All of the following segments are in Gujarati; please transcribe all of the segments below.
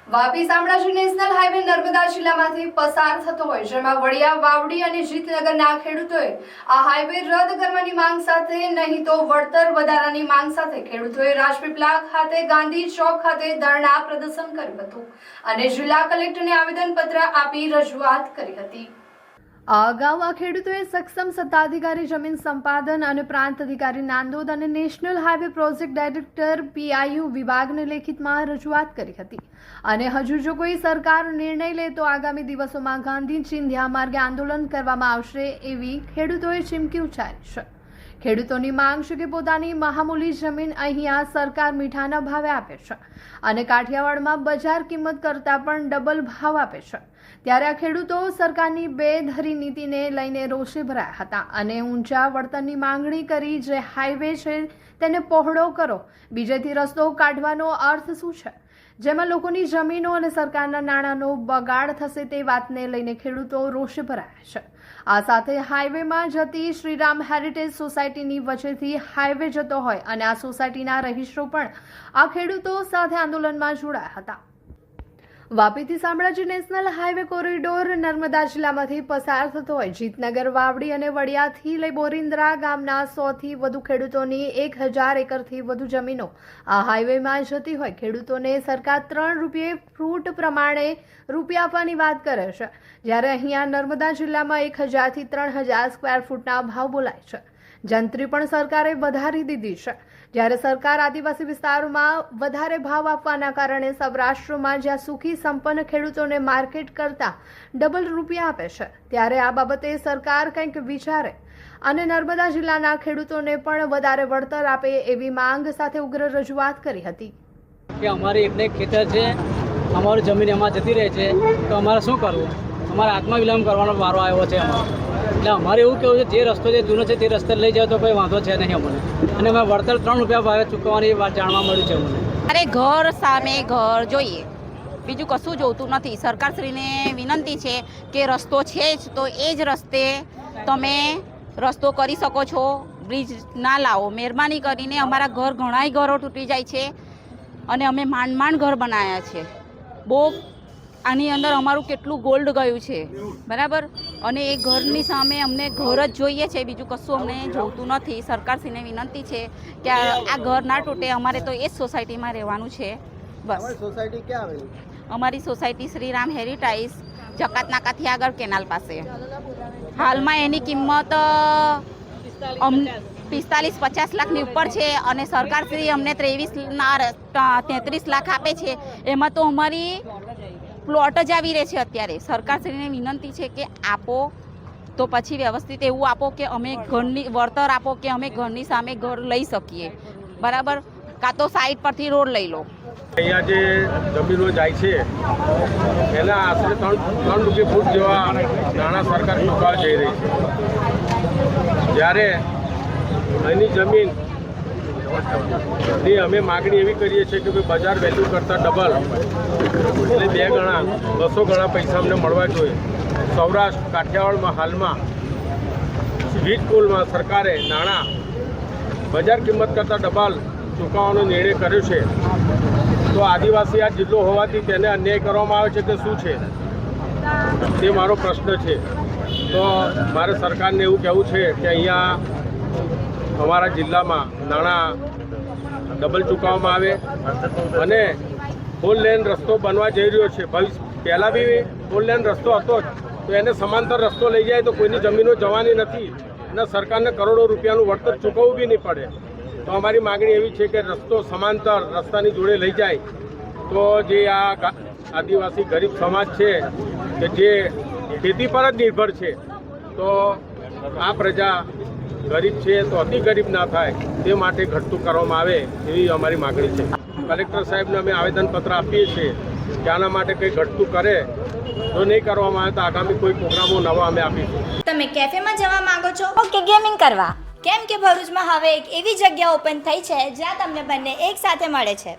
વાપી શામળાજી નેશનલ હાઈવે નર્મદા જિલ્લામાંથી પસાર થતો હોય, જેમાં વડિયા, વાવડી અને જીતનગરના ખેડૂતોએ આ હાઈવે રદ કરવાની માંગ સાથે નહીં તો વળતર વધારાની માંગ સાથે ખેડૂતોએ રાજપીપળા ખાતે ગાંધી ચોક ખાતે ધરણા પ્રદર્શન કર્યું હતું અને જિલ્લા કલેક્ટરને આવેદનપત્ર આપી રજૂઆત કરી હતી। આ અગાઉ આ ખેડૂતોએ સક્ષમ સત્તાધિકારી, જમીન સંપાદન અને પ્રાંત અધિકારી નાંદોદ અને national highway project director PIU વિભાગને લેખિતમાં રજૂઆત કરી હતી અને હજુ જો કોઈ સરકાર નિર્ણય લે તો આગામી દિવસોમાં ગાંધી ચિંધ્યા માર્ગે આંદોલન કરવામાં આવશે એવી ખેડૂતોએ ચીમકી ઉચ્ચારી છે। ખેડૂતોની માંગ છે કે પોતાની મહામૂલી જમીન અહીંયા સરકાર મીઠાના ભાવે આપે છે અને કાઠિયાવાડમાં બજાર કિંમત કરતાં પણ ડબલ ભાવ આપે છે। ત્યારે આ ખેડૂતો સરકારની બેધરી નીતિને લઈને રોષે ભરાયા હતા અને ઊંચા વળતરની માંગણી કરી। જે હાઈવે છે તેને પહોળો કરો, બીજેથી રસ્તો કાઢવાનો અર્થ શું છે, જેમાં લોકોની જમીનો અને સરકારના નાણાંનો બગાડ થશે તે વાતને લઈને ખેડૂતો રોષે ભરાયા છે। આ સાથે હાઈવેમાં જતી શ્રીરામ હેરિટેજ સોસાયટીની વચ્ચેથી હાઈવે જતો હોય અને આ સોસાયટીના રહીશો પણ આ ખેડૂતો સાથે આંદોલનમાં જોડાયા હતા। વાપીથી Shamlaji national highway corridor Narmada જિલ્લામાંથી પસાર થતો હોય, જીતનગર, વાવડી અને વડિયાથી લઈ બોરિન્દ્રા ગામના 100થી વધુ ખેડૂતોની 1000 એકરથી વધુ જમીનો આ હાઈવેમાં જતી હોય। ખેડૂતોને સરકાર 3 રૂપિયે ફૂટ પ્રમાણે રૂપિયા આપવાની વાત કરે છે, જ્યારે અહીંયા નર્મદા જિલ્લામાં 1000થી 3000 સ્ક્વેર ફૂટના ભાવ બોલાય છે। જંત્રી પણ સરકારે વધારી દીધી છે, જ્યારે સરકાર આદિવાસી વિસ્તારોમાં વધારે ભાવ આપવાના કારણે સૌરાષ્ટ્રમાં જ્યાં સુખી સંપન્ન ખેડૂતોને માર્કેટ કરતા ડબલ રૂપિયા આપે છે, ત્યારે આ બાબતે સરકાર કંઈક વિચારે અને નર્મદા જિલ્લાના ખેડૂતોને પણ વધારે વળતર આપે એવી માંગ સાથે ઉગ્ર રજૂઆત કરી હતી કે અમારે એકને ખેતર છે, અમારી જમીન એમાં જતી રહે છે, તો અમારે શું કરવું? અમારે આત્મવિલંબ કરવાનો વારો આવ્યો છે અમારે। એટલે અમારે એવું કહેવું છે, જે રસ્તો જે જૂનો છે તે રસ્તે લઈ જાય તો કોઈ વાંધો છે નહીં અમને, અને અમે વળતર 3 રૂપિયા ભાવે ચૂકવવાની વાત જાણવા મળ્યું છે અમને। અરે ઘર સામે ઘર જોઈએ, બીજું કશું જોતું નથી। સરકારશ્રીને વિનંતી છે કે રસ્તો છે જ તો એ જ રસ્તે તમે રસ્તો કરી શકો છો, બ્રિજ ના લાવો મહેરબાની કરીને। અમારા ઘર ઘણાય ઘરો તૂટી જાય છે અને અમે માંડ ઘર બનાવ્યા છે। બહુ આની અંદર અમારું કેટલું ગોલ્ડ ગયું છે, બરાબર, અને એ ઘરની સામે અમને ઘર જ જોઈએ છે, બીજું કશું અમને જોતું નથી। સરકારશ્રીને વિનંતી છે કે આ ઘર ના તૂટે, અમારે તો એ જ સોસાયટીમાં રહેવાનું છે બસ। સોસાયટી ક્યાં આવેલી? અમારી સોસાયટી શ્રીરામ હેરિટેજ જકાત નાકાથી આગળ કેનાલ પાસે। હાલમાં એની કિંમત 45-50 લાખની ઉપર છે અને સરકારશ્રી અમને 33 લાખ આપે છે। એમાં તો અમારી પ્લોટ જ આવી રહે છે અત્યારે। સરકારશ્રીને વિનંતી છે કે આપો તો પછી વ્યવસ્થિત એવું આપો કે અમે ઘરની વળતર આપો કે અમે ઘરની સામે ઘર લઈ શકીએ, બરાબર, કાં તો સાઈડ પરથી રોડ લઈ લો। અહીંયા જે જમીનો જાય છે એના આશરે 3 રૂપિયા ફૂટ જેવા નાણાં સરકાર ચૂકવવા જઈ રહી છે, જ્યારે અહીંની જમીન ની અમે માગણી એવી કરીએ છીએ કે બજાર વેલ્યુ કરતાં ડબલ એટલે 2 ગણા 200 ગણા પૈસા અમને મળવા જોઈએ। સૌરાષ્ટ્ર કાઠિયાવાડમાં હાલમાં વીજ પુલમાં સરકારે નાણાં બજાર કિંમત કરતાં ડબલ ચૂકવવાનો નિર્ણય કર્યો છે, તો આદિવાસી આ જિલ્લો હોવાથી તેને અન્યાય કરવામાં આવે છે કે શું છે તે મારો પ્રશ્ન છે। તો મારે સરકારને એવું કહેવું છે કે અહીંયા અમારા જિલ્લામાં નાણાં ડબલ ચૂકવવામાં આવે અને 4 લેન રસ્તો બનવા જઈ રહ્યો છે। પહેલાં બી 4 લેન રસ્તો હતો જ, તો એને સમાંતર રસ્તો લઈ જાય તો કોઈની જમીનો જવાની નથી અને સરકારને કરોડો રૂપિયાનું વળતર ચૂકવવું બી નહીં પડે। તો અમારી માગણી એવી છે કે રસ્તો સમાંતર રસ્તાની જોડે લઈ જાય તો જે આ આદિવાસી ગરીબ સમાજ છે કે જે ખેતી પર જ નિર્ભર છે, તો આ પ્રજા ગરીબ છે તો અતિ ગરીબ ના થાય તે માટે ઘટતું કરવામાં આવે એવી અમારી માગણી છે। કલેક્ટર સાહેબને અમે આવેદનપત્ર આપીએ છીએ કે આના માટે કંઈ ઘટતું કરે, જો નહીં કરવામાં આવે તો આગામી કોઈ પ્રોગ્રામો નવા અમે આપીશું। તમે કેફેમાં જવા માંગો છો કે ગેમિંગ કરવા? કેમ કે ભરૂચમાં હવે એક એવી જગ્યા ઓપન થઈ છે જ્યાં તમને બંને એક સાથે મળે છે।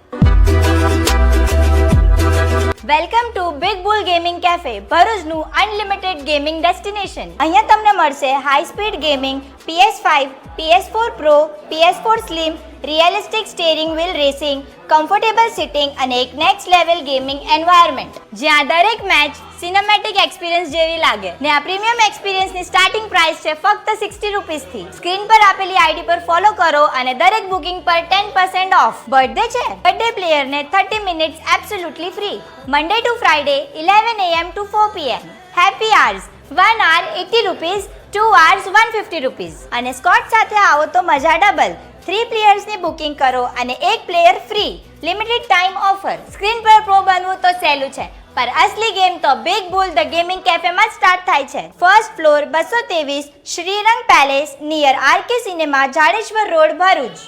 Welcome to big bull gaming cafe, ભરૂચનું અનલિમિટેડ ગેમિંગ ડેસ્ટિનેશન। અહીંયા તમને મળશે high speed gaming, PS5, PS4 Pro, PS4 Slim, realistic steering wheel racing, comfortable seating અને એક નેક્સ્ટ લેવલ ગેમિંગ એન્વાયરમેન્ટ જ્યાં દરેક મેચ સિનેમેટિક એક્સપિરિયન્સ જેવી લાગે ને આ પ્રીમિયમ એક્સપિરિયન્સની સ્ટાર્ટિંગ પ્રાઇસ છે ફક્ત 60 રૂપીસથી. સ્ક્રીન પર આપેલી આઈડી પર ફોલો કરો અને દરેક બુકિંગ પર 10% ઓફ. બર્થડે છે, બર્થડે પ્લેયરને 30 minutes absolutely free. Monday to Friday 11 AM to 4 PM. Happy hours 1 hour 80 rupees, 2 hours 150 rupees. અને સ્કોટ સાથે આવો તો મજા ડબલ. 3 પ્લેયર્સની બુકિંગ કરો અને એક player free. Limited time offer. Screen પર પ્રો બનવું તો સહેલું છે, पर असली गेम तो big bull the gaming cafe में स्टार्ट थाय छे. First floor 223 Shrirang palace near RK cinema, Jadeshwar road, Bharuch.